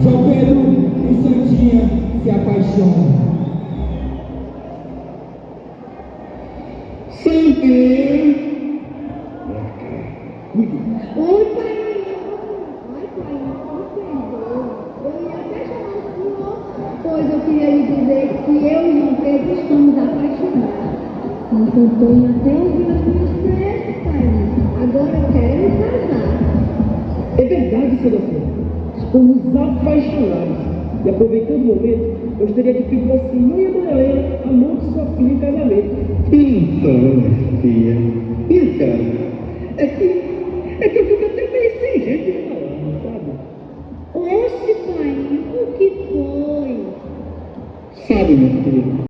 João Pedro e Santinha se apaixonam. Santinha. Oi, pai. Ai, pai, não perdoa. Eu ia até chamar o senhor, pois eu queria lhe dizer que eu e João Pedro estamos apaixonados. Nós cantamos até ouvir as minhas preces, pai. Agora eu quero casar. É verdade, seu doutor. Estamos apaixonados. E aproveitando o momento, gostaria de pedir ao senhor e a dona Helena a mão de sua filha em casamento. Então, filha, então, é que eu fico até meio sem jeito de falar, sabe? Oxe, pai, o que foi? Sabe, meu filho,